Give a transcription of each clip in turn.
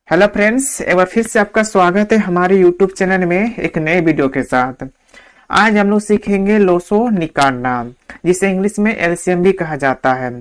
Hello friends, एक बार फिर से आपका स्वागत है हमारे यूट्यूब चैनल में एक नए वीडियो के साथ। आज हम लोग सीखेंगे लोसो निकालना, जिसे इंग्लिश में एलसीएम भी कहा जाता है।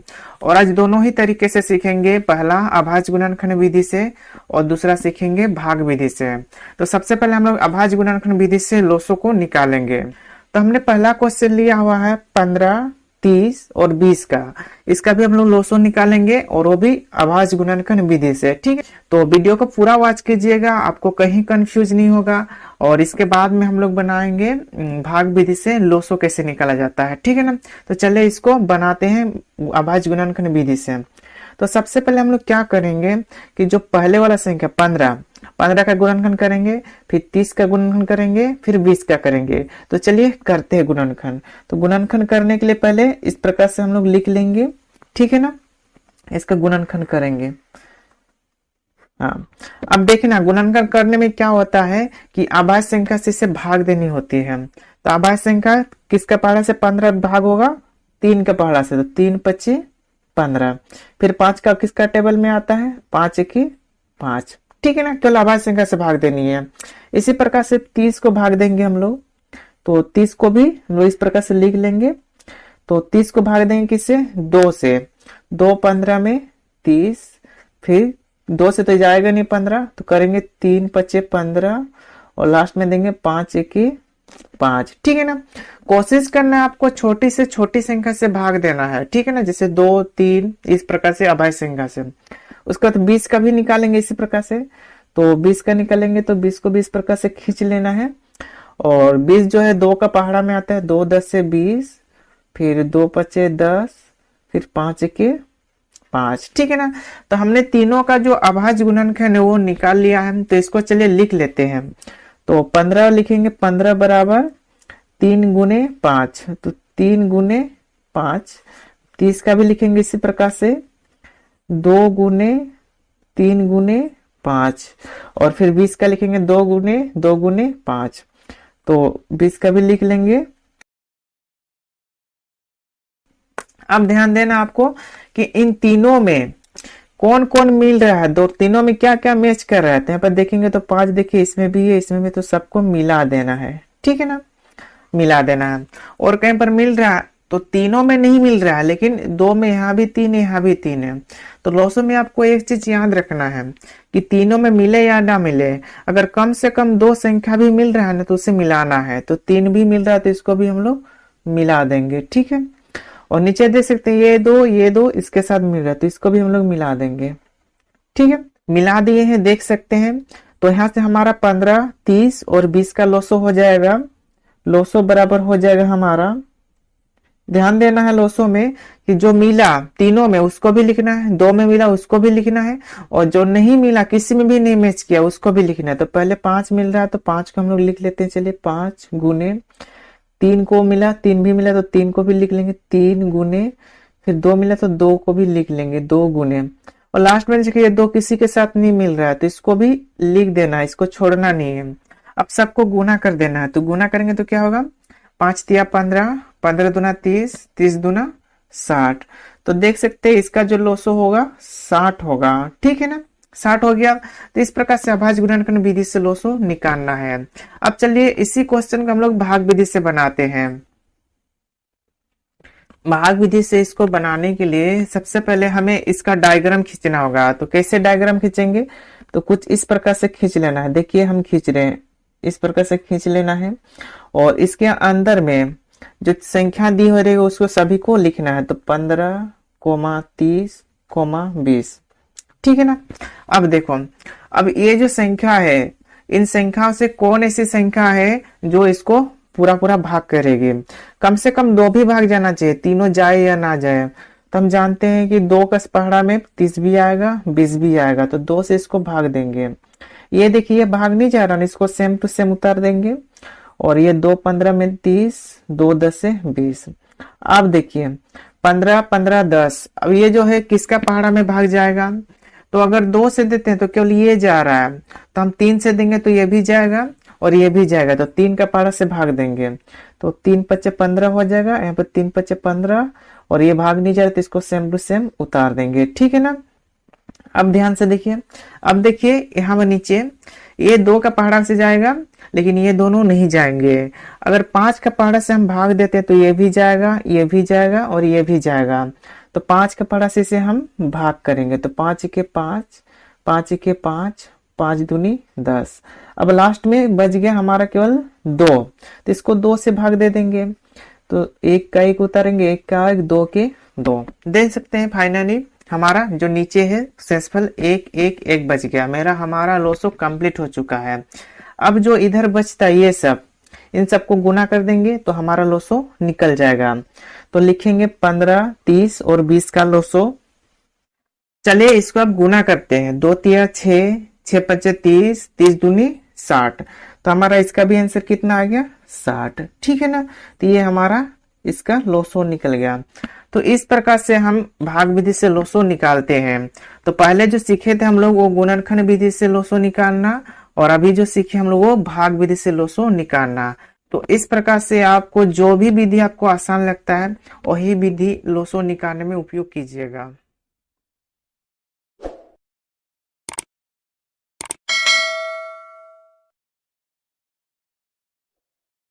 और आज दोनों ही तरीके से सीखेंगे, पहला अभाज्य गुणनखंड विधि से और दूसरा सीखेंगे भाग विधि से। तो सबसे पहले हम लोग अभाज्य गुणनखंड विधि से लोसो को निकालेंगे। तो हमने पहला क्वेश्चन लिया हुआ है 15, 30 और 20 का। इसका भी हम लोग लोसो निकालेंगे और वो भी अभाज्य गुणनखंड विधि से। ठीक है, तो वीडियो को पूरा वॉच कीजिएगा, आपको कहीं कंफ्यूज नहीं होगा। और इसके बाद में हम लोग बनाएंगे भाग विधि से लोसो कैसे निकाला जाता है। ठीक है ना, तो चलिए इसको बनाते हैं अभाज्य गुणनखंड विधि से। तो सबसे पहले हम लोग क्या करेंगे कि जो पहले वाला संख्या 15 का गुणनखंड करेंगे, फिर 30 का गुणनखंड करेंगे, फिर 20 का करेंगे। तो चलिए करते हैं गुणनखंड। तो गुणनखंड करने के लिए पहले इस प्रकार से हम लोग लिख लेंगे। ठीक है ना, इसका गुणनखंड करेंगे। हाँ, अब देखिए ना, गुणनखंड करने में क्या होता है कि अभाज्य संख्या से इसे भाग देनी होती है। तो अभाज्य संख्या किसका पहाड़ा से 15 भाग होगा? 3 का पहाड़ा से। तो 3 पच्ची 15। फिर 5 का किसका टेबल में आता है? 5 1 5। ठीक है ना, केवल अभाज्य संख्या से भाग देनी है। इसी प्रकार से 30 को भाग देंगे हम लोग। तो 30 को भी हम लोग इस प्रकार से लिख लेंगे। तो 30 को भाग देंगे किससे? 2 से। 2 15 में 30, फिर 2 से तो जाएगा नहीं 15, तो करेंगे 3 पच्चे 15 और लास्ट में देंगे 5 1 5। ठीक है ना, कोशिश करना है आपको छोटी से छोटी संख्या से भाग देना है। ठीक है ना, जैसे 2 3 इस प्रकार से अभाज्य संख्या से। उसके बाद 20 का भी निकालेंगे इसी प्रकार से। तो 20 का निकालेंगे तो 20 को भी इस प्रकार से खींच लेना है। और 20 जो है 2 का पहाड़ा में आता है। 2 10 से 20, फिर 2 पच्चे 10, फिर 5 1 5। ठीक है ना, तो हमने तीनों का जो अभाज्य गुणनखंड है वो निकाल लिया है। तो इसको चलिए लिख लेते हैं। तो 15 लिखेंगे, 15 बराबर 3 गुने 5। तो 3 गुने 5। 30 का भी लिखेंगे इसी प्रकार से, 2 गुने 3 गुने 5। और फिर 20 का लिखेंगे 2 गुने 5। तो 20 का भी लिख लेंगे। अब ध्यान देना आपको कि इन तीनों में कौन कौन मिल रहा है, दो तीनों में क्या क्या मैच कर रहा है। तो यहाँ पर देखेंगे तो 5 देखिए इसमें भी है, इसमें भी, तो सबको मिला देना है। ठीक है ना, मिला देना है। और कहीं पर मिल रहा है तो तीनों में नहीं मिल रहा है, लेकिन 2 में यहाँ भी 3 है, यहाँ भी 3 है। तो लोसो में आपको एक चीज याद रखना है कि तीनों में मिले या ना मिले, अगर कम से कम 2 संख्या भी मिल रहा है ना तो उसे मिलाना है। तो 3 भी मिल रहा है तो इसको भी हम लोग मिला देंगे। ठीक है, और नीचे देख सकते हैं ये दो इसके साथ मिल रहा है तो इसको भी हम लोग मिला देंगे। ठीक है, मिला दिए हैं, देख सकते हैं। तो यहाँ से हमारा 15 30 और 20 का लोसो हो जाएगा। लोसो बराबर हो जाएगा हमारा, ध्यान देना है लोसो में कि जो मिला तीनों में उसको भी लिखना है, 2 में मिला उसको भी लिखना है, और जो नहीं मिला किसी में भी नहीं मैच किया उसको भी लिखना है। तो पहले 5 मिल रहा है तो 5 को हम लोग लिख लेते हैं। चलिए 5 गुने 3 को मिला, 3 भी मिला तो 3 को भी लिख लेंगे, 3 गुने, फिर 2 मिला तो 2 को भी लिख लेंगे, 2 गुने। और लास्ट में देखिए 2 किसी के साथ नहीं मिल रहा है तो इसको भी लिख देना है, इसको छोड़ना नहीं है। अब सबको गुना कर देना है। तो गुना करेंगे तो क्या होगा? 5 तिया 15, 15 दूना 30, 30 दूना 60। तो देख सकते हैं इसका जो लोसो होगा 60 होगा। ठीक है ना, 60 हो गया। तो इस प्रकार से अभाज्य गुणनखंड विधि से लोसो निकालना है। अब चलिए इसी क्वेश्चन को हम लोग भाग विधि से बनाते हैं। भाग विधि से इसको बनाने के लिए सबसे पहले हमें इसका डायग्राम खींचना होगा। तो कैसे डायग्राम खींचेंगे? तो कुछ इस प्रकार से खींच लेना है। देखिए हम खींच रहे हैं, इस प्रकार से खींच लेना है। और इसके अंदर में जो संख्या दी हो रही है उसको सभी को लिखना है। तो 15, 30, 20। ठीक है ना, अब देखो, अब ये जो संख्या है, इन संख्याओं से कौन ऐसी संख्या है जो इसको पूरा पूरा भाग करेगी? कम से कम 2 भी भाग जाना चाहिए, तीनों जाए या ना जाए। तो हम जानते हैं कि 2 का पहाड़ा में 30 भी आएगा, 20 भी आएगा, तो 2 से इसको भाग देंगे। ये देखिए भाग नहीं जा रहा, इसको सेम टू सेम उतार देंगे। और ये 2 15 में 30, 2 10 से 20। अब देखिए 15 15 10, अब ये जो है किसका पहाड़ा में भाग जाएगा? तो अगर 2 से देते हैं तो केवल ये जा रहा है, तो हम 3 से देंगे तो ये भी जाएगा और ये भी जाएगा, तो 3 का पहाड़ा से भाग देंगे। तो 3 पच्चे 15 हो जाएगा, यहाँ पर 3 पच्चे 15, और ये भाग नहीं जा रहा तो इसको सेम टू सेम उतार देंगे। ठीक है ना, अब ध्यान से देखिए, अब देखिए यहाँ पर नीचे ये 2 का पहाड़ा से जाएगा, लेकिन ये दोनों नहीं जाएंगे। अगर 5 का पहाड़ा से हम भाग देते हैं तो ये भी जाएगा, ये भी जाएगा और ये भी जाएगा। तो 5 का पहाड़ा से हम भाग करेंगे तो 5 के 5, 5 के 5, 5 दूनी 10। अब लास्ट में बच गया हमारा केवल 2, तो इसको 2 से भाग दे देंगे तो 1 का 1 उतारेंगे, 1 का 1, 2 के 2। देख सकते हैं फाइनली हमारा जो नीचे है शेषफल 1 1 1 बच गया। हमारा लोसो कंप्लीट हो चुका है। अब जो इधर बचता है ये सब, इन सबको गुना कर देंगे तो हमारा लोसो निकल जाएगा। तो लिखेंगे 15, 30 और 20 का लोसो। चलिए इसको अब गुना करते हैं। 2 तिया 6, 6 पच्चे 30, 30 दूनी 60। तो हमारा इसका भी आंसर कितना आ गया? 60। ठीक है ना, तो ये हमारा इसका लोसो निकल गया। तो इस प्रकार से हम भाग विधि से लोसो निकालते हैं। तो पहले जो सीखे थे हम लोग वो गुणनखंड विधि से लोसो निकालना, और अभी जो सीखे हम लोग वो भाग विधि से लोसो निकालना। तो इस प्रकार से आपको जो भी विधि आपको आसान लगता है वही विधि लोसो निकालने में उपयोग कीजिएगा।